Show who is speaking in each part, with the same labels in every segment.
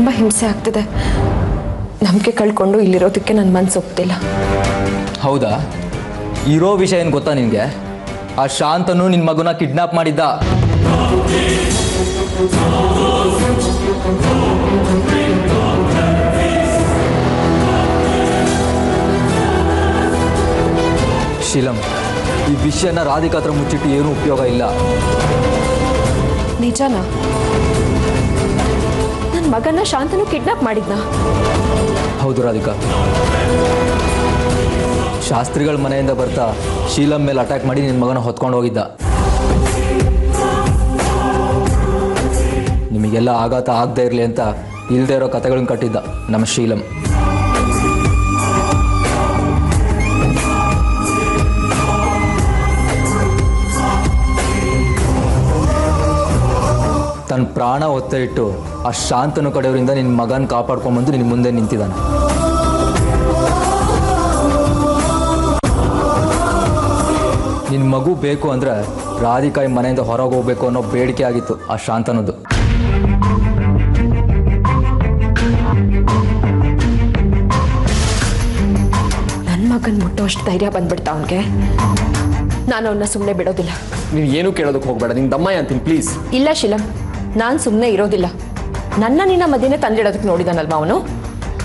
Speaker 1: ತುಂಬ ಹಿಂಸೆ ಆಗ್ತಿದೆ. ನಂಬಿಕೆ ಕಳ್ಕೊಂಡು ಇಲ್ಲಿರೋದಕ್ಕೆ ನನ್ನ ಮನಸ್ಸು ಒಪ್ತಿಲ್ಲ.
Speaker 2: ಹೌದಾ? ಇರೋ ವಿಷಯ ಏನು ಗೊತ್ತಾ ನಿನಗೆ? ಆ ಶಾಂತನು ನಿನ್ನ ಮಗುನ ಕಿಡ್ನಾಪ್ ಮಾಡಿದ್ದ. ಶೀಲಂ, ಈ ವಿಷಯನ ರಾಧಿಕಾ ಹತ್ರ ಮುಚ್ಚಿಟ್ಟು ಏನೂ ಉಪಯೋಗ ಇಲ್ಲ.
Speaker 1: ನಿಜನಾ? ನನ್ನ ಮಗನ ಶಾಂತನು ಕಿಡ್ನಾಪ್ ಮಾಡಿದ್ನಾ?
Speaker 2: ಹೌದು ರಾಧಿಕಾ. ಶಾಸ್ತ್ರಿಗಳ ಮನೆಯಿಂದ ಬರ್ತಾ ಶೀಲಂ ಮೇಲೆ ಅಟ್ಯಾಕ್ ಮಾಡಿ ನಿನ್ನ ಮಗನ ಹೊತ್ಕೊಂಡು ಹೋಗಿದ್ದ. ನಿಮಗೆಲ್ಲ ಆಘಾತ ಆಗದೆ ಇರಲಿ ಅಂತ ಇಲ್ಲದೆ ಇರೋ ಕಥೆಗಳನ್ನ ಕಟ್ಟಿದ್ದ ನಮ್ಮ ಶೀಲಂ. ತನ್ನ ಪ್ರಾಣ ಒತ್ತೆ ಇಟ್ಟು ಆ ಶಾಂತನು ಕಡೆಯವರಿಂದ ನಿನ್ನ ಮಗನ ಕಾಪಾಡ್ಕೊಂಬಂದು ನಿನ್ನ ಮುಂದೆ ನಿಂತಿದ್ದಾನೆ. ನಿನ್ನ ಮಗು ಬೇಕು ಅಂದರೆ ರಾಧಿಕಾಯಿ ಮನೆಯಿಂದ ಹೊರಗೆ ಹೋಗ್ಬೇಕು ಅನ್ನೋ ಬೇಡಿಕೆ ಆಗಿತ್ತು ಆ ಶಾಂತನದು.
Speaker 1: ನನ್ನ ಮಗನ ಮುಟ್ಟೋಷ್ಟು ಧೈರ್ಯ ಬಂದ್ಬಿಡ್ತಾ ಅವನಿಗೆ. ನಾನು ಅವನ್ನ ಸುಮ್ಮನೆ ಬಿಡೋದಿಲ್ಲ.
Speaker 3: ನೀನು ಏನು ಕೇಳೋದಕ್ಕೆ ಹೋಗ್ಬೇಡ, ನಿನ್ನ ದಮ್ಮಯ್ಯ ಅಂತೀನಿ ಪ್ಲೀಸ್.
Speaker 1: ಇಲ್ಲ ಶೀಲಂ, ನಾನು ಸುಮ್ಮನೆ ಇರೋದಿಲ್ಲ. ನಿನ್ನ ಮಧ್ಯೆ ತಂದಿಡೋದಕ್ಕೆ ನೋಡಿದಾನಲ್ವ ಅವನು.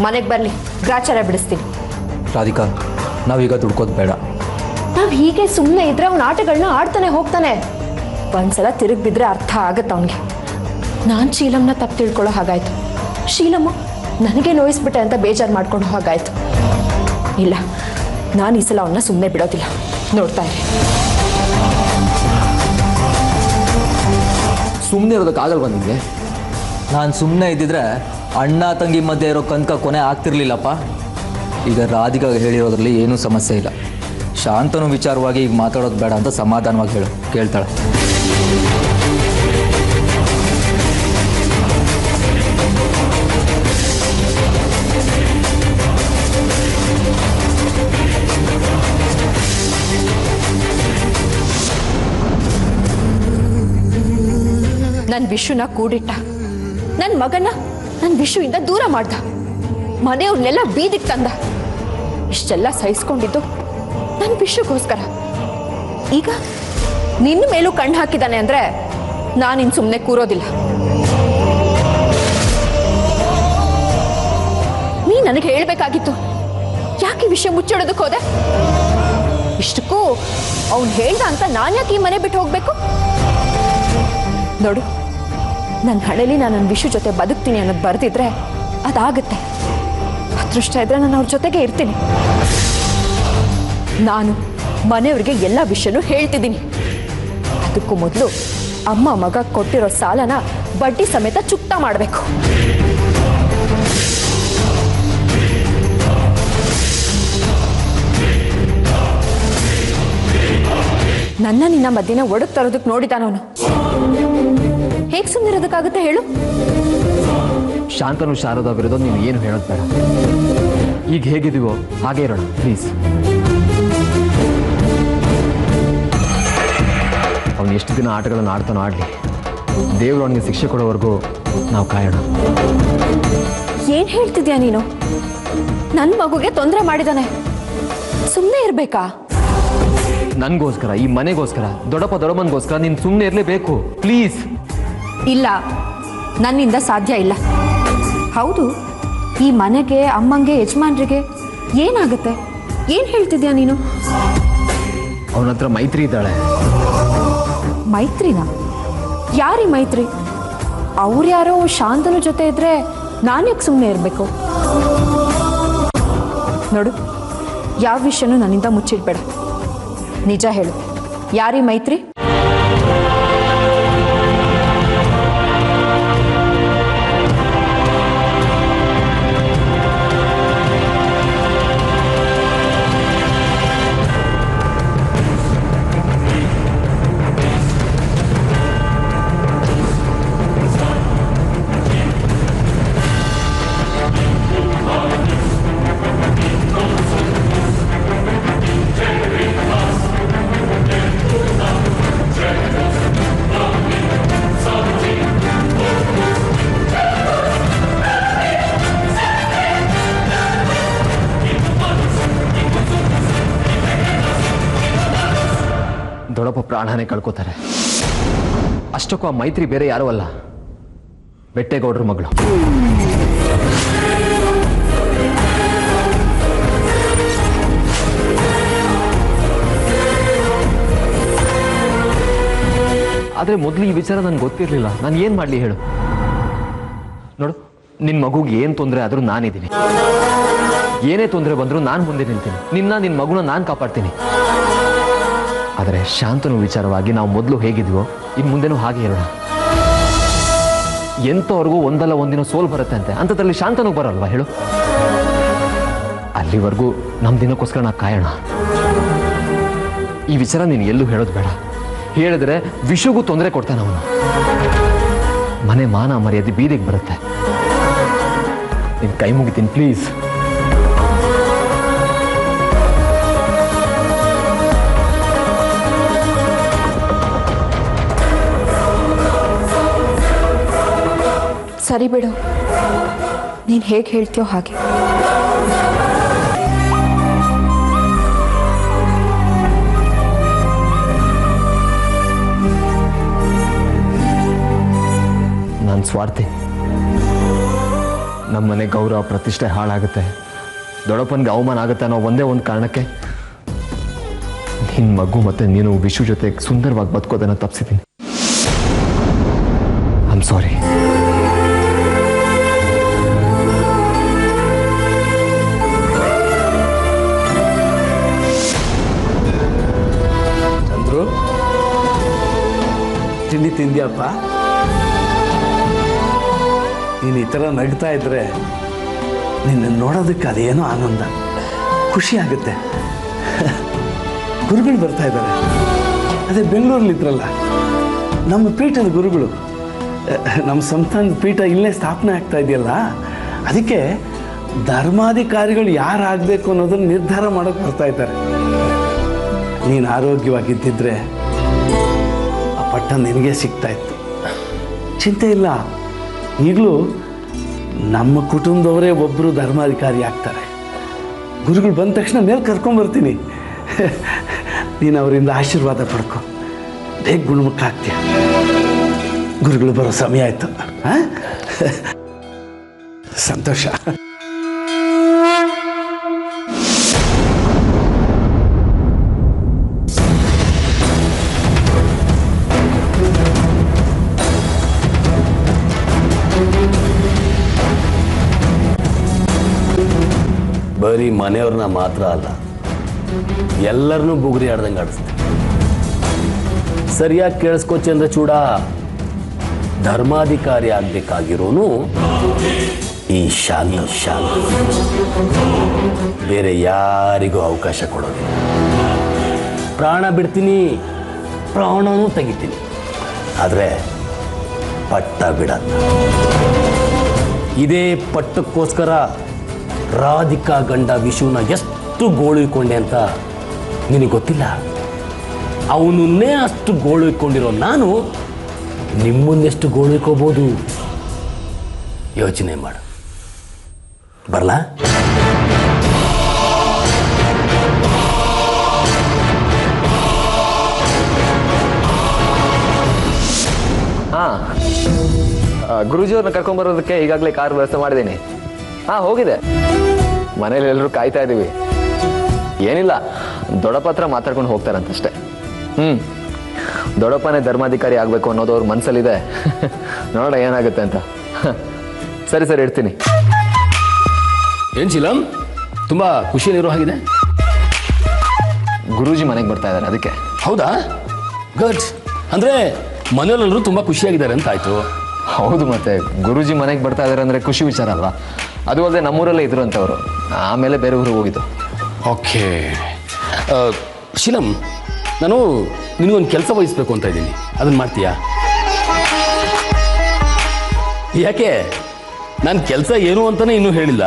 Speaker 1: ಮನೆಗೆ ಬರಲಿ, ಗ್ರಾಚಾರ ಬಿಡಿಸ್ತೀನಿ.
Speaker 2: ರಾಧಿಕಾ, ನಾವೀಗ ದುಡ್ಕೋದು ಬೇಡ.
Speaker 1: ನಾವು ಹೀಗೆ ಸುಮ್ಮನೆ ಇದ್ರೆ ಅವನ ಆಟಗಳನ್ನ ಆಡ್ತಾನೆ ಹೋಗ್ತಾನೆ. ಒಂದ್ಸಲ ತಿರುಗಿ ಬಿದ್ದರೆ ಅರ್ಥ ಆಗತ್ತೆ ಅವನಿಗೆ. ನಾನು ಶೀಲಂನ ತಪ್ಪು ತಿಳ್ಕೊಳ್ಳೋ ಹಾಗಾಯ್ತು, ಶೀಲಮ್ಮ ನನಗೆ ನೋಯಿಸ್ಬಿಟ್ಟೆ ಅಂತ ಬೇಜಾರು ಮಾಡ್ಕೊಂಡು ಹಾಗಾಯ್ತು. ಇಲ್ಲ, ನಾನು ಈ ಸಲ ಅವನ್ನ ಸುಮ್ಮನೆ ಬಿಡೋದಿಲ್ಲ. ನೋಡ್ತಾ ಇರಿ.
Speaker 3: ಸುಮ್ಮನೆ ಇರೋದಕ್ಕಾಗಲ್ವ ನಿಮಗೆ?
Speaker 2: ನಾನು ಸುಮ್ಮನೆ ಇದ್ದಿದ್ರೆ ಅಣ್ಣ ತಂಗಿ ಮಧ್ಯೆ ಇರೋ ಕನಕ ಕೊನೆ ಆಗ್ತಿರ್ಲಿಲ್ಲಪ್ಪ. ಈಗ ರಾಧಿಕಾಗೆ ಹೇಳಿರೋದ್ರಲ್ಲಿ ಏನೂ ಸಮಸ್ಯೆ ಇಲ್ಲ. ಶಾಂತನು ವಿಚಾರವಾಗಿ ಈಗ ಮಾತಾಡೋದು ಬೇಡ ಅಂತ ಸಮಾಧಾನವಾಗಿ ಹೇಳು, ಕೇಳ್ತಾಳೆ.
Speaker 1: ನನ್ನ ವಿಷುನ ಕೂಡಿಟ್ಟ, ನನ್ನ ಮಗನ ನನ್ನ ವಿಷುವಿಂದ ದೂರ ಮಾಡ್ದ, ಮನೆಯವ್ರನ್ನೆಲ್ಲ ಬೀದಿಗೆ ತಂದ. ಇಷ್ಟೆಲ್ಲ ಸಹಿಸ್ಕೊಂಡಿದ್ದು ನನ್ನ ವಿಷುಗೋಸ್ಕರ. ಈಗ ನಿನ್ನ ಮೇಲೂ ಕಣ್ಣು ಹಾಕಿದ್ದಾನೆ ಅಂದರೆ ನಾನಿನ್ ಸುಮ್ಮನೆ ಕೂರೋದಿಲ್ಲ. ನೀ ನನಗೆ ಹೇಳಬೇಕಾಗಿತ್ತು, ಯಾಕೆ ವಿಷಯ ಮುಚ್ಚಿಡೋದಕ್ಕೆ ಹೋದೆ? ಇಷ್ಟಕ್ಕೂ ಅವ್ನು ಹೇಳ್ದ ಅಂತ ನಾನು ಯಾಕೆ ಈ ಮನೆ ಬಿಟ್ಟು ಹೋಗ್ಬೇಕು? ನೋಡು, ನನ್ನ ಹಣೆಯಲ್ಲಿ ನಾನು ನನ್ನ ವಿಷು ಜೊತೆ ಬದುಕ್ತೀನಿ ಅನ್ನೋದು ಬರ್ತಿದ್ರೆ ಅದಾಗುತ್ತೆ. ಅದೃಷ್ಟ ಇದ್ರೆ ನಾನು ಅವ್ರ ಜೊತೆಗೆ ಇರ್ತೀನಿ. ನಾನು ಮನೆಯವ್ರಿಗೆ ಎಲ್ಲ ವಿಷಯನೂ ಹೇಳ್ತಿದ್ದೀನಿ. ಅದಕ್ಕೂ ಮೊದಲು ಅಮ್ಮ ಮಗ ಕೊಟ್ಟಿರೋ ಸಾಲನ ಬಡ್ಡಿ ಸಮೇತ ಚುಕ್ತಾ ಮಾಡಬೇಕು. ನಿನ್ನ ಮಧ್ಯೆ ಒಡಕ್ ತರೋದಕ್ಕೆ ನೋಡಿದಾನವನು. ಹೇಗೆ ಸುಮ್ಮನಿರೋದಕ್ಕಾಗುತ್ತೆ ಹೇಳು?
Speaker 3: ಶಾಂತನು ಶಾರದಾ ವಿರೋಧ ನೀವು ಏನು ಹೇಳೋದು ಬೇಡ. ಈಗ ಹೇಗಿದೀವೋ ಹಾಗೆ ಇರೋಣ ಪ್ಲೀಸ್. ಅವನು ಎಷ್ಟು ದಿನ ಆಟಗಳನ್ನು ಆಡ್ತಾನೋ ಆಡಲಿ, ದೇವರು ಅವನಿಗೆ ಶಿಕ್ಷೆ ಕೊಡೋವರೆಗೂ ನಾವು ಕಾಯೋಣ.
Speaker 1: ಏನು ಹೇಳ್ತಿದ್ಯಾ ನೀನು? ನನ್ನ ಮಗುಗೆ ತೊಂದರೆ ಮಾಡಿದಾನೆ, ಸುಮ್ಮನೆ ಇರಬೇಕಾ?
Speaker 3: ನನಗೋಸ್ಕರ, ಈ ಮನೆಗೋಸ್ಕರ, ದೊಡ್ಡಪ್ಪ ದೊಡ್ಡಮ್ಮನಿಗೋಸ್ಕರ ನೀನು ಸುಮ್ಮನೆ ಇರಲೇಬೇಕು ಪ್ಲೀಸ್.
Speaker 1: ಇಲ್ಲ, ನನ್ನಿಂದ ಸಾಧ್ಯ ಇಲ್ಲ. ಹೌದು, ಈ ಮನೆಗೆ, ಅಮ್ಮಂಗೆ, ಯಜಮಾನ್ರಿಗೆ ಏನಾಗುತ್ತೆ? ಏನು ಹೇಳ್ತಿದ್ಯಾ ನೀನು?
Speaker 3: ಅವನ ಹತ್ರ ಮೈತ್ರಿ ಇದ್ದಾಳೆ.
Speaker 1: ಮೈತ್ರಿನಾ? ಯಾರಿ ಮೈತ್ರಿ? ಅವ್ರು ಯಾರೋ ಶಾಂತನು ಜೊತೆ ಇದ್ರೆ ನಾನು ಯಾಕೆ ಸುಮ್ಮನೆ ಇರಬೇಕು? ನೋಡು, ಯಾವ ವಿಷಯನೂ ನನ್ನಿಂದ ಮುಚ್ಚಿಡ್ಬೇಡ. ನಿಜ ಹೇಳು, ಯಾರಿ ಮೈತ್ರಿ?
Speaker 3: ದೊಡ್ಡಪ್ಪ ಪ್ರಾಣನೇ ಕಳ್ಕೊತಾರೆ. ಅಷ್ಟಕ್ಕೂ ಆ ಮೈತ್ರಿ ಬೇರೆ ಯಾರೂ ಅಲ್ಲ, ಬೆಟ್ಟೇಗೌಡ್ರ ಮಗಳು. ಆದರೆ ಮೊದಲು ಈ ವಿಚಾರ ನನಗೆ ಗೊತ್ತಿರಲಿಲ್ಲ. ನಾನು ಏನು ಮಾಡಲಿ ಹೇಳು? ನೋಡು, ನಿನ್ನ ಮಗುಗೆ ಏನು ತೊಂದರೆ ಆದರೂ ನಾನಿದ್ದೀನಿ. ಏನೇ ತೊಂದರೆ ಬಂದರೂ ನಾನು ಮುಂದೆ ನಿಲ್ತೀನಿ. ನಿನ್ನ ಮಗುನ ನಾನು ಕಾಪಾಡ್ತೀನಿ. ಆದರೆ ಶಾಂತನು ವಿಚಾರವಾಗಿ ನಾವು ಮೊದಲು ಹೇಗಿದ್ವೋ ಇನ್ನು ಮುಂದೆನೂ ಹಾಗೆ ಇರೋಣ. ಎಂಥವ್ರಿಗೂ ಒಂದಲ್ಲ ಒಂದಿನ ಸೋಲು ಬರುತ್ತೆ ಅಂತೆ, ಅಂಥದ್ರಲ್ಲಿ ಶಾಂತನೂ ಬರಲ್ವಾ ಹೇಳು? ಅಲ್ಲಿವರೆಗೂ ನಮ್ಮ ದಿನಕ್ಕೋಸ್ಕರ ನಾವು ಕಾಯೋಣ. ಈ ವಿಚಾರ ನೀನು ಎಲ್ಲೂ ಹೇಳೋದು ಬೇಡ. ಹೇಳಿದ್ರೆ ವಿಷುಗೂ ತೊಂದರೆ ಕೊಡ್ತಾನೆ ಅವನು. ಮನೆ ಮಾನ ಮರ್ಯಾದೆ ಬೀದಿಗೆ ಬರುತ್ತೆ. ನಿನ್ನ ಕೈ ಮುಗಿತೀನಿ ಪ್ಲೀಸ್.
Speaker 1: ಸರಿ ಬಿಡು, ನೀನು ಹೇಗೆ ಹೇಳ್ತೀಯೋ ಹಾಗೆ.
Speaker 3: ನಾನು ಸ್ವಾರ್ಥಿ. ನಮ್ಮನೆ ಗೌರವ ಪ್ರತಿಷ್ಠೆ ಹಾಳಾಗುತ್ತೆ, ದೊಡ್ಡಪ್ಪನಿಗೆ ಅವಮಾನ ಆಗುತ್ತೆ ಅನ್ನೋ ಒಂದೇ ಒಂದು ಕಾರಣಕ್ಕೆ ನಿನ್ನ ಮಗು ಮತ್ತೆ ನೀನು ವಿಷು ಜೊತೆ ಸುಂದರವಾಗಿ ಬದುಕೋದನ್ನು ತಪ್ಪಿಸಿದ್ದೀನಿ. I am sorry.
Speaker 4: ಚಂದ್ರು, ತಿಂಡಿ ತಿಂದ್ಯಪ್ಪ? ನೀನು ಈ ಥರ ನಗ್ತಾ ಇದ್ರೆ ನಿನ್ನ ನೋಡೋದಕ್ಕೆ ಅದೇನೋ ಆನಂದ, ಖುಷಿ ಆಗುತ್ತೆ. ಗುರುಗಳು ಬರ್ತಾ ಇದ್ದಾರೆ. ಅದೇ ಬೆಂಗಳೂರಲ್ಲಿದ್ರಲ್ಲ ನಮ್ಮ ಪೀಠದ ಗುರುಗಳು, ನಮ್ಮ ಸಂಸ್ಥಾನದ ಪೀಠ ಇಲ್ಲೇ ಸ್ಥಾಪನೆ ಆಗ್ತಾ ಇದೆಯಲ್ಲ, ಅದಕ್ಕೆ ಧರ್ಮಾಧಿಕಾರಿಗಳು ಯಾರಾಗಬೇಕು ಅನ್ನೋದನ್ನು ನಿರ್ಧಾರ ಮಾಡೋಕ್ಕೆ ಬರ್ತಾ ಇದ್ದಾರೆ. ನೀನು ಆರೋಗ್ಯವಾಗಿದ್ದಿದ್ರೆ ಆ ಪಟ್ಟ ನಿನಗೆ ಸಿಗ್ತಾ ಇತ್ತು. ಚಿಂತೆ ಇಲ್ಲ, ಈಗಲೂ ನಮ್ಮ ಕುಟುಂಬದವರೇ ಒಬ್ಬರು ಧರ್ಮಾಧಿಕಾರಿ ಆಗ್ತಾರೆ. ಗುರುಗಳು ಬಂದ ತಕ್ಷಣ ಮೇಲೆ ಕರ್ಕೊಂಬರ್ತೀನಿ. ನೀನು ಅವರಿಂದ ಆಶೀರ್ವಾದ ಪಡ್ಕೊ, ಬೇಗ ಗುಣಮುಖ ಆಗ್ತೀಯ. ಗುರುಗಳು ಬರೋ ಸಮಯ ಆಯಿತು. ಸಂತೋಷ.
Speaker 5: ಬರೀ ಮನೆಯವ್ರನ್ನ ಮಾತ್ರ ಅಲ್ಲ, ಎಲ್ಲರನ್ನೂ ಬುಗುರಿ ಆಡ್ದಂಗೆ ಆಡಿಸ್ತೀನಿ. ಸರಿಯಾಗಿ ಕೇಳಿಸ್ಕೊ ಚಂದ್ರಚೂಡ, ಧರ್ಮಾಧಿಕಾರಿ ಆಗ್ಬೇಕಾಗಿರೋನು ಈ ಶಾಂತ. ಬೇರೆ ಯಾರಿಗೂ ಅವಕಾಶ ಕೊಡೋದು. ಪ್ರಾಣ ಬಿಡ್ತೀನಿ, ಪ್ರಾಣನೂ ತೆಗಿತೀನಿ, ಆದರೆ ಪಟ್ಟ ಬಿಡಲ್ಲ. ಇದೇ ಪಟ್ಟಕ್ಕೋಸ್ಕರ ರಾಧಿಕಾ ಗಂಡ ವಿಷುನ ಎಷ್ಟು ಗೋಳುಕೊಂಡೆ ಅಂತ ನಿನಗೆ ಗೊತ್ತಿಲ್ಲ. ಅವನನ್ನೇ ಅಷ್ಟು ಗೋಳುಕೊಂಡಿರೋ ನಾನು ನಿಮ್ಮನ್ನೆಷ್ಟು ಗೋಳುಕೋಬೋದು ಯೋಚನೆ ಮಾಡು. ಬರಲಾ?
Speaker 3: ಹಾಂ, ಗುರೂಜಿಯವ್ರನ್ನ ಕರ್ಕೊಂಬರೋದಕ್ಕೆ ಈಗಾಗಲೇ ಕಾರ್ ವ್ಯವಸ್ಥೆ ಮಾಡಿದ್ದೀನಿ. ಹಾಂ, ಹೋಗಿದೆ. ಮನೇಲಿ ಎಲ್ಲರೂ ಕಾಯ್ತಾ ಇದ್ದೀವಿ. ಏನಿಲ್ಲ, ದೊಡ್ಡಪ್ಪ ಹತ್ರ ಮಾತಾಡ್ಕೊಂಡು ಹೋಗ್ತಾರಂತಷ್ಟೇ. ದೊಡ್ಡಪ್ಪನೇ ಧರ್ಮಾಧಿಕಾರಿ ಆಗಬೇಕು ಅನ್ನೋದು ಅವ್ರ ಮನಸ್ಸಲ್ಲಿದೆ. ನೋಡೋಣ ಏನಾಗುತ್ತೆ ಅಂತ. ಸರಿ ಸರಿ, ಇಡ್ತೀನಿ.
Speaker 5: ಏನು ಶೀಲಂ, ತುಂಬ ಖುಷಿಯಲ್ಲಿರೋ ಹಾಗಿದೆ.
Speaker 3: ಗುರೂಜಿ ಮನೆಗೆ ಬರ್ತಾ ಇದ್ದಾರೆ, ಅದಕ್ಕೆ.
Speaker 5: ಹೌದಾ? ಗುಡ್. ಅಂದರೆ ಮನೆಯಲ್ಲೆಲ್ಲರೂ ತುಂಬ ಖುಷಿಯಾಗಿದ್ದಾರೆ ಅಂತ ಆಯಿತು.
Speaker 3: ಹೌದು, ಮತ್ತೆ ಗುರೂಜಿ ಮನೆಗೆ ಬರ್ತಾ ಇದ್ದಾರೆ ಅಂದರೆ ಖುಷಿ ವಿಚಾರ ಅಲ್ವಾ? ಅದು ಅಲ್ಲದೆ ನಮ್ಮೂರಲ್ಲೇ ಇದ್ರು ಅಂತವರು, ಆಮೇಲೆ ಬೇರೆ ಊರಿಗೆ ಹೋಗಿದ್ದು.
Speaker 5: ಓಕೆ ಶೀಲಂ, ನಾನು ನಿನಗೊಂದು ಕೆಲಸ ವಹಿಸ್ಬೇಕು ಅಂತ ಇದ್ದೀನಿ, ಅದನ್ನು ಮಾಡ್ತೀಯಾ? ಯಾಕೆ? ನಾನು ಕೆಲಸ ಏನು ಅಂತಲೇ ಇನ್ನೂ ಹೇಳಿಲ್ಲ,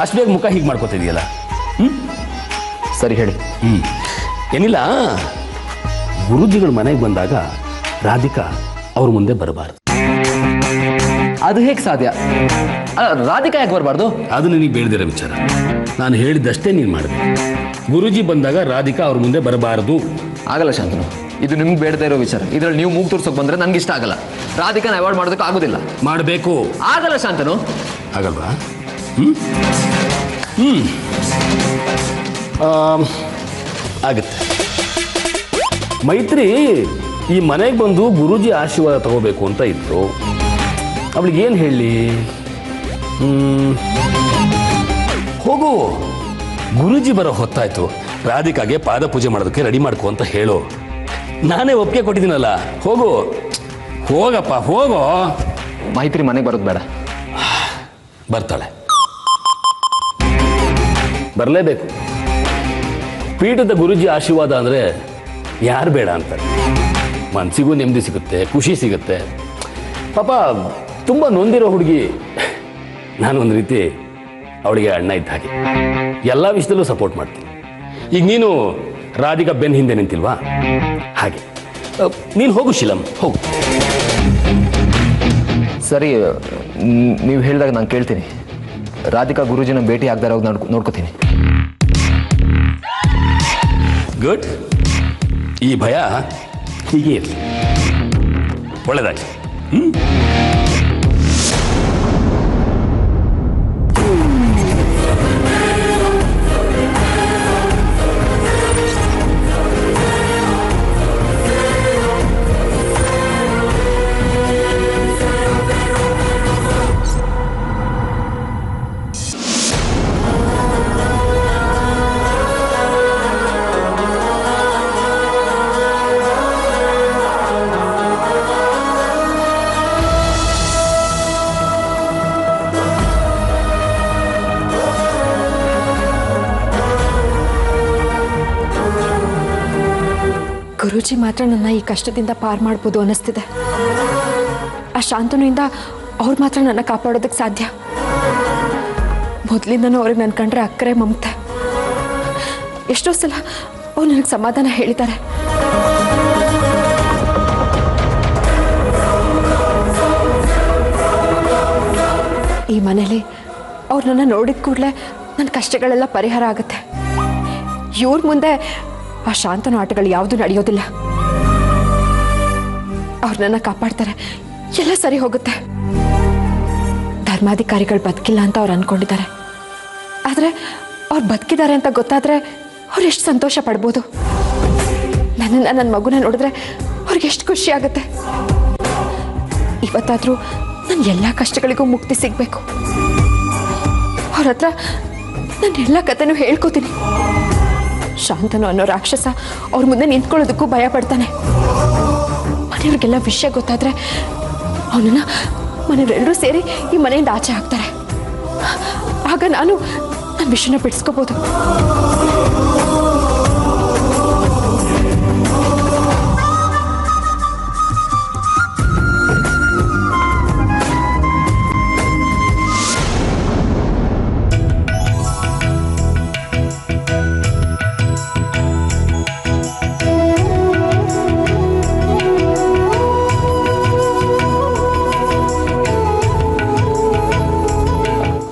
Speaker 5: ಅಷ್ಟು ಬೇಗ ಮುಖ ಹೀಗೆ ಮಾಡ್ಕೋತಿದೆಯಲ್ಲ.
Speaker 3: ಸರಿ, ಹೇಳಿ.
Speaker 5: ಏನಿಲ್ಲ, ಗುರೂಜಿಗಳು ಮನೆಗೆ ಬಂದಾಗ ರಾಧಿಕಾ ಅವ್ರ ಮುಂದೆ ಬರಬಾರ್ದು.
Speaker 3: ಅದು ಹೇಗೆ ಸಾಧ್ಯ? ರಾಧಿಕಾ ಯಾಕೆ ಬರಬಾರ್ದು?
Speaker 5: ಅದು ನಿನಗೆ ಬೇಡದಿರೋ ವಿಚಾರ. ನಾನು ಹೇಳಿದ್ದಷ್ಟೇ ನೀನು ಮಾಡಿದೆ. ಗುರೂಜಿ ಬಂದಾಗ ರಾಧಿಕಾ ಅವ್ರ ಮುಂದೆ ಬರಬಾರದು.
Speaker 3: ಆಗಲ್ಲ ಶಾಂತನು, ಇದು ನಿಮ್ಗೆ ಬೇಡದೇ ಇರೋ ವಿಚಾರ. ಇದ್ರಲ್ಲಿ ನೀವು ಮೂಗ್ ತೋರ್ಸೋಕೆ ಬಂದರೆ ನನಗೆ ಇಷ್ಟ ಆಗಲ್ಲ. ರಾಧಿಕಾನ ಅವಾಯ್ಡ್ ಮಾಡೋದಕ್ಕೆ ಆಗೋದಿಲ್ಲ.
Speaker 5: ಮಾಡಬೇಕು.
Speaker 3: ಆಗಲ್ಲ ಶಾಂತನು.
Speaker 5: ಆಗಲ್ವಾ? ಆಗುತ್ತೆ. ಮೈತ್ರಿ ಈ ಮನೆಗೆ ಬಂದು ಗುರೂಜಿ ಆಶೀರ್ವಾದ ತಗೋಬೇಕು ಅಂತ ಇದ್ರು. ಅವಳಿಗೆ ಏನು ಹೇಳಿ? ಹೋಗು, ಗುರೂಜಿ ಬರೋ ಹೊತ್ತಾಯ್ತು, ರಾಧಿಕಾಗೆ ಪಾದ ಪೂಜೆ ಮಾಡೋದಕ್ಕೆ ರೆಡಿ ಮಾಡ್ಕೊ ಅಂತ ಹೇಳು. ನಾನೇ ಒಪ್ಪಿಗೆ ಕೊಟ್ಟಿದ್ದೀನಲ್ಲ, ಹೋಗು. ಹೋಗಪ್ಪ, ಹೋಗೋ.
Speaker 3: ಮೈತ್ರಿ ಮನೆಗೆ ಬರೋದು ಬೇಡ.
Speaker 5: ಬರ್ತಾಳೆ, ಬರಲೇಬೇಕು. ಪೀಠದ ಗುರೂಜಿ ಆಶೀರ್ವಾದ ಅಂದರೆ ಯಾರು ಬೇಡ ಅಂತಾರೆ. ಮನಸ್ಸಿಗೂ ನೆಮ್ಮದಿ ಸಿಗುತ್ತೆ, ಖುಷಿ ಸಿಗುತ್ತೆ. ಪಾಪ ತುಂಬ ನೊಂದಿರೋ ಹುಡುಗಿ. ನಾನೊಂದು ರೀತಿ ಅವಳಿಗೆ ಅಣ್ಣ ಇದ್ದ ಹಾಗೆ, ಎಲ್ಲ ವಿಷಯದಲ್ಲೂ ಸಪೋರ್ಟ್ ಮಾಡ್ತೀನಿ. ಈಗ ನೀನು ರಾಧಿಕಾ ಬೆನ್ನ ಹಿಂದೆ ನಿಂತಿಲ್ವಾ, ಹಾಗೆ ನೀನು ಹೋಗು ಶೀಲಂ, ಹೋಗು.
Speaker 3: ಸರಿ, ನೀವು ಹೇಳಿದಾಗ ನಾನು ಕೇಳ್ತೀನಿ. ರಾಧಿಕಾ ಗುರೂಜಿನ ಭೇಟಿ ಆಗದಾರ ನೋಡ್ಕೋತೀನಿ.
Speaker 5: ಗುಡ್. ಈ ಭಯ ಹೀಗೆ ಇರಲಿ. ಒಳ್ಳೆದಾಗಿ.
Speaker 1: ಗುರೂಜಿ ಮಾತ್ರ ನನ್ನ ಈ ಕಷ್ಟದಿಂದ ಪಾರು ಮಾಡ್ಬೋದು ಅನ್ನಿಸ್ತಿದೆ. ಆ ಶಾಂತನುಯಿಂದ ಅವ್ರು ಮಾತ್ರ ನನ್ನ ಕಾಪಾಡೋದಕ್ಕೆ ಸಾಧ್ಯ. ಮೊದಲಿಂದನೂ ಅವ್ರಿಗೆ ನನ್ನ ಕಂಡ್ರೆ ಅಕ್ಕರೆ ಮಮತೆ. ಎಷ್ಟೋ ಸಲ ಅವ್ರು ನನಗೆ ಸಮಾಧಾನ ಹೇಳಿದ್ದಾರೆ. ಈ ಮನೇಲಿ ಅವ್ರು ನನ್ನ ನೋಡಿದ ಕೂಡಲೇ ನನ್ನ ಕಷ್ಟಗಳೆಲ್ಲ ಪರಿಹಾರ ಆಗುತ್ತೆ. ಇವ್ರ ಮುಂದೆ ಆ ಶಾಂತನ ಆಟಗಳು ಯಾವುದೂ ನಡೆಯೋದಿಲ್ಲ. ಅವ್ರು ನನ್ನ ಕಾಪಾಡ್ತಾರೆ, ಎಲ್ಲ ಸರಿ ಹೋಗುತ್ತೆ. ಧರ್ಮಾಧಿಕಾರಿಗಳು ಬದುಕಿಲ್ಲ ಅಂತ ಅವ್ರು ಅಂದ್ಕೊಂಡಿದ್ದಾರೆ. ಆದರೆ ಅವ್ರು ಬದುಕಿದ್ದಾರೆ ಅಂತ ಗೊತ್ತಾದರೆ ಅವ್ರು ಎಷ್ಟು ಸಂತೋಷ ಪಡ್ಬೋದು. ನನ್ನನ್ನು ನನ್ನ ಮಗುನ ನೋಡಿದ್ರೆ ಅವ್ರಿಗೆ ಎಷ್ಟು ಖುಷಿ ಆಗುತ್ತೆ. ಇವತ್ತಾದರೂ ನನ್ನ ಎಲ್ಲ ಕಷ್ಟಗಳಿಗೂ ಮುಕ್ತಿ ಸಿಗಬೇಕು. ಅವ್ರ ಹತ್ರ ನನ್ನ ಎಲ್ಲ ಕಥೆನೂ ಹೇಳ್ಕೊತೀನಿ. ಶಾಂತನು ಅನ್ನೋ ರಾಕ್ಷಸ ಅವ್ರ ಮುಂದೆ ನಿಂತ್ಕೊಳ್ಳೋದಕ್ಕೂ ಭಯ ಪಡ್ತಾನೆ. ಮನೆಯವ್ರಿಗೆಲ್ಲ ವಿಷಯ ಗೊತ್ತಾದರೆ ಅವನನ್ನು ಮನೆಯವರೆಲ್ಲರೂ ಸೇರಿ ಈ ಮನೆಯಿಂದ ಆಚೆ ಹಾಕ್ತಾರೆ. ಆಗ ನಾನು ನನ್ನ ವಿಷಯನ ಬಿಡಿಸ್ಕೋಬೋದು.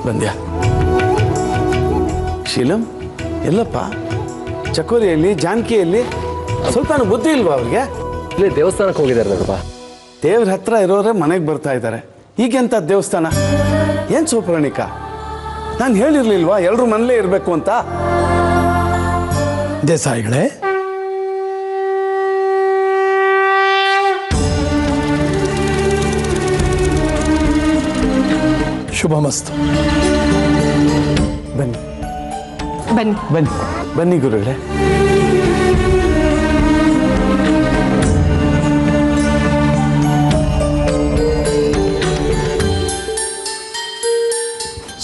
Speaker 4: ಬಂದ್ಯಾ? ಶೀಲಂ ಎಲ್ಲಪ್ಪ? ಚಕೋರಿಯಲ್ಲಿ, ಜಾನಕಿಯಲ್ಲಿ ಸ್ವಲ್ಪ ಬುದ್ಧಿ ಇಲ್ವಾ ಅವ್ರಿಗೆ?
Speaker 3: ಇಲ್ಲೇ ದೇವಸ್ಥಾನಕ್ಕೆ ಹೋಗಿದ್ದಾರಲ್ಲಪ್ಪ.
Speaker 4: ದೇವ್ರ ಹತ್ರ ಇರೋರೆ ಮನೆಗೆ ಬರ್ತಾ ಇದ್ದಾರೆ. ಈಗೆಂತ ದೇವಸ್ಥಾನ? ಏನು ಸೌಪರ್ಣಿಕ, ನಾನು ಹೇಳಿರ್ಲಿಲ್ವಾ ಎಲ್ಲರೂ ಮನೇಲೇ ಇರಬೇಕು ಅಂತ?
Speaker 6: ದೇಸಾಯಿಗಳೇ, ಶುಭಮಸ್ತು.
Speaker 4: ಬನ್ನಿ
Speaker 1: ಬನ್ನಿ
Speaker 4: ಬನ್ನಿ ಬನ್ನಿ ಗುರುಗಳೇ.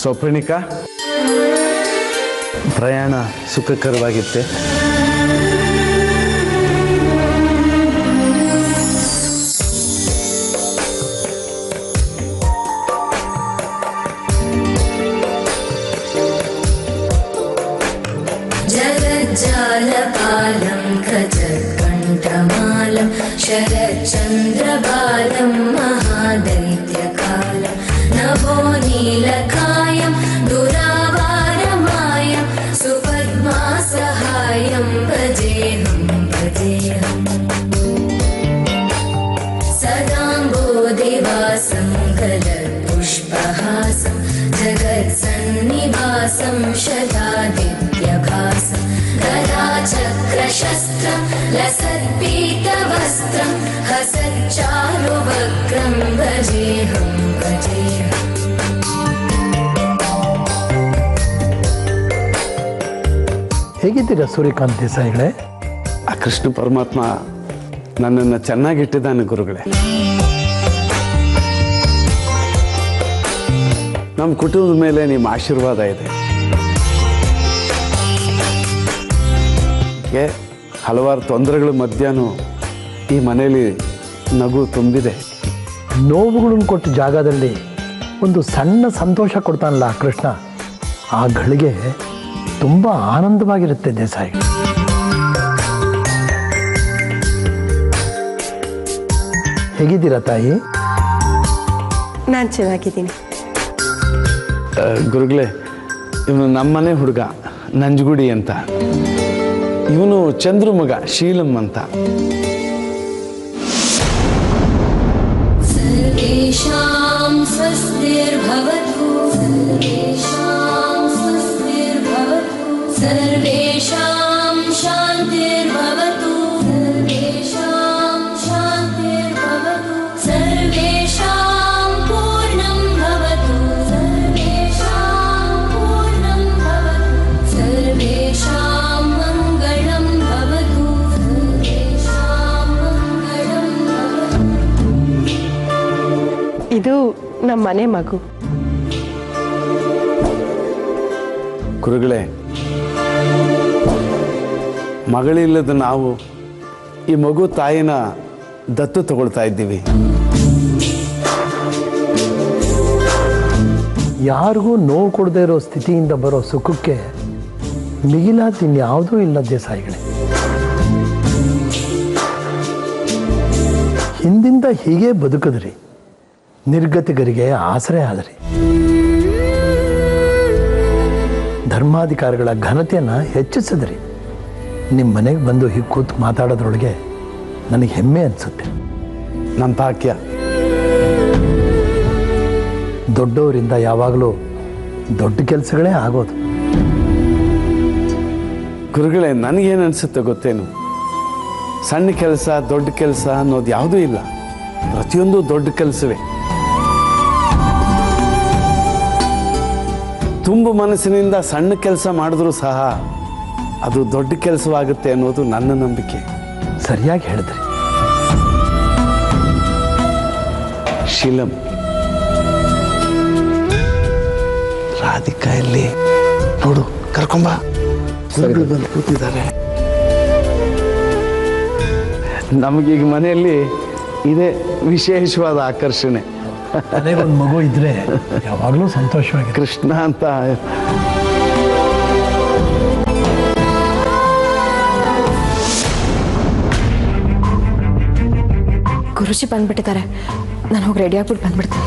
Speaker 4: ಸೌಪರ್ಣಿಕ, ಪ್ರಯಾಣ ಸುಖಕರವಾಗಿತ್ತೆ.
Speaker 7: जगज्जालपालं खचत्कण्ठमालं शरच्चन्द्रबालं महादैत्यकालं नभोनीलकायं दुरावारमायं सुपद्मासहायं भजेऽहं भजेऽहम्
Speaker 6: शतादित्यभासं गदाचक्रशस्त्रं लसत्पीतवस्त्रं हसच्चारुवक्त्रं भजेऽहं भजेऽहम्
Speaker 7: ಹೇಗಿದ್ದೀರಾ ಸೂರ್ಯಕಾಂತ್ ದೇಸಾಯಿಗಳೇ?
Speaker 4: ಆ ಕೃಷ್ಣ ಪರಮಾತ್ಮ ನನ್ನನ್ನು ಚೆನ್ನಾಗಿಟ್ಟಿದ್ದಾನೆ ಗುರುಗಳೇ. ನಮ್ಮ ಕುಟುಂಬದ ಮೇಲೆ ನಿಮ್ಮ ಆಶೀರ್ವಾದ ಇದೆ. ಹಲವಾರು ತೊಂದರೆಗಳ ಮಧ್ಯಾಹ್ನ ಈ ಮನೆಯಲ್ಲಿ ನಗು ತುಂಬಿದೆ.
Speaker 7: ನೋವುಗಳನ್ನು ಕೊಟ್ಟ ಜಾಗದಲ್ಲಿ ಒಂದು ಸಣ್ಣ ಸಂತೋಷ ಕೊಡ್ತಾನಲ್ಲ ಆ ಕೃಷ್ಣ, ಆ ಗಳಿಗೆ ತುಂಬ ಆನಂದವಾಗಿರುತ್ತೆ ದೇಸಾಯಿ. ಹೇಗಿದ್ದೀರಾ ತಾಯಿ?
Speaker 8: ನಾನು ಚೆನ್ನಾಗಿದ್ದೀನಿ.
Speaker 4: ಗುರುಗಳೇ, ಇವನು ನಮ್ಮನೆ ಹುಡುಗ ನಂಜುಗುಡಿ ಅಂತ, ಇವನು ಚಂದ್ರು ಮಗ ಶೀಲಂ ಅಂತ.
Speaker 6: सर्वेषां स्वस्तिर्भवतु सर्वेषां स्वस्तिर्भवतु सर्वेषां शान्तिर्भवतु सर्वेषां शान्तिर्भवतु सर्वेषां पूर्णं भवतु सर्वेषां पूर्णं भवतु सर्वेषां मङ्गलं भवतु सर्वेषां मङ्गलं भवतु.
Speaker 8: ಇದು ನಮ್ಮ ಮನೆ ಮಗು.
Speaker 4: ಗುರುಗಳೇ, ಮಗಳಿಲ್ಲದ ನಾವು ಈ ಮಗು ತಾಯಿನ ದತ್ತು ತಗೊಳ್ತಾ ಇದ್ದೀವಿ.
Speaker 7: ಯಾರಿಗೂ ನೋವು ಕೊಡದೇ ಇರೋ ಸ್ಥಿತಿಯಿಂದ ಬರೋ ಸುಖಕ್ಕೆ ಮಿಗಿಲಾದ ಇನ್ಯಾವುದೂ ಇಲ್ಲ ದೇಸಾಯಿಗಳೇ. ಹಿಂದಿಂದ ಹೀಗೆ ಬದುಕಿದ್ರಿ, ನಿರ್ಗತಿಗರಿಗೆ ಆಸರೆ ಆದ್ರಿ. ಧರ್ಮಾಧಿಕಾರಿಗಳ ಘನತೆಯನ್ನು ಹೆಚ್ಚಿಸಿದ್ರಿ. ನಿಮ್ಮ ಮನೆಗೆ ಬಂದು ಹೀಗೆ ಕೂತು ಮಾತಾಡೋದ್ರೊಳಗೆ ನನಗೆ ಹೆಮ್ಮೆ ಅನಿಸುತ್ತೆ.
Speaker 4: ನಮ್ಮ ಭಾಗ್ಯ.
Speaker 7: ದೊಡ್ಡವರಿಂದ ಯಾವಾಗಲೂ ದೊಡ್ಡ ಕೆಲಸಗಳೇ ಆಗೋದು.
Speaker 4: ಗುರುಗಳೇ, ನನಗೇನು ಅನಿಸುತ್ತೆ ಗೊತ್ತೇನು, ಸಣ್ಣ ಕೆಲಸ ದೊಡ್ಡ ಕೆಲಸ ಅನ್ನೋದು ಯಾವುದೂ ಇಲ್ಲ. ಪ್ರತಿಯೊಂದು ದೊಡ್ಡ ಕೆಲಸವೇ. ತುಂಬ ಮನಸ್ಸಿನಿಂದ ಸಣ್ಣ ಕೆಲಸ ಮಾಡಿದ್ರೂ ಸಹ ಅದು ದೊಡ್ಡ ಕೆಲಸವಾಗುತ್ತೆ ಅನ್ನೋದು ನನ್ನ ನಂಬಿಕೆ.
Speaker 7: ಸರಿಯಾಗಿ ಹೇಳಿದ್ರಿ.
Speaker 4: ಶೀಲಂ, ರಾಧಿಕಾ ಎಲ್ಲಿ ನೋಡು, ಕರ್ಕೊಂಬ. ಬಂದು ಕೂತಿದ್ದಾರೆ. ನಮಗೀಗ ಮನೆಯಲ್ಲಿ ಇದೇ ವಿಶೇಷವಾದ ಆಕರ್ಷಣೆ.
Speaker 7: ಮನೆಗೊಂದು ಮಗು ಇದ್ರೆ ಯಾವಾಗಲೂ ಸಂತೋಷವಾಗಿ.
Speaker 4: ಕೃಷ್ಣ ಅಂತ
Speaker 1: ಗುರುಜಿ ಬಂದ್ಬಿಟ್ಟಿದ್ದಾರೆ. ನಾನು ಹೋಗಿ ರೆಡಿ ಆಗ್ಬಿಟ್ಟು ಬಂದ್ಬಿಡ್ತೀನಿ.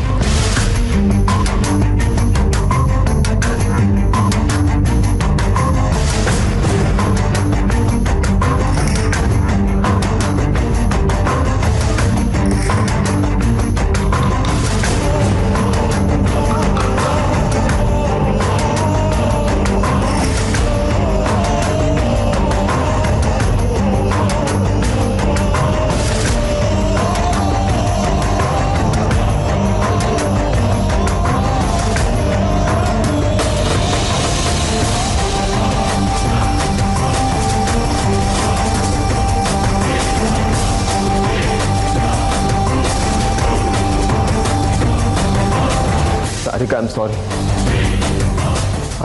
Speaker 3: ರಾಧಿಕಾ, ಐ ಆಮ್ ಸಾರಿ.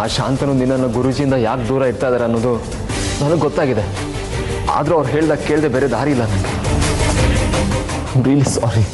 Speaker 3: ಆ ಶಾಂತನು ನಿನ್ನನ್ನು ಗುರೂಜಿಯಿಂದ ಯಾಕೆ ದೂರ ಇಡ್ತಾ ಇದ್ದಾರೆ ಅನ್ನೋದು ನನಗೆ ಗೊತ್ತಾಗಿದೆ. ಆದರೂ ಅವ್ರು ಹೇಳ್ದಾಗ ಕೇಳದೆ ಬೇರೆ ದಾರಿ ಇಲ್ಲ ನನಗೆ. Really sorry.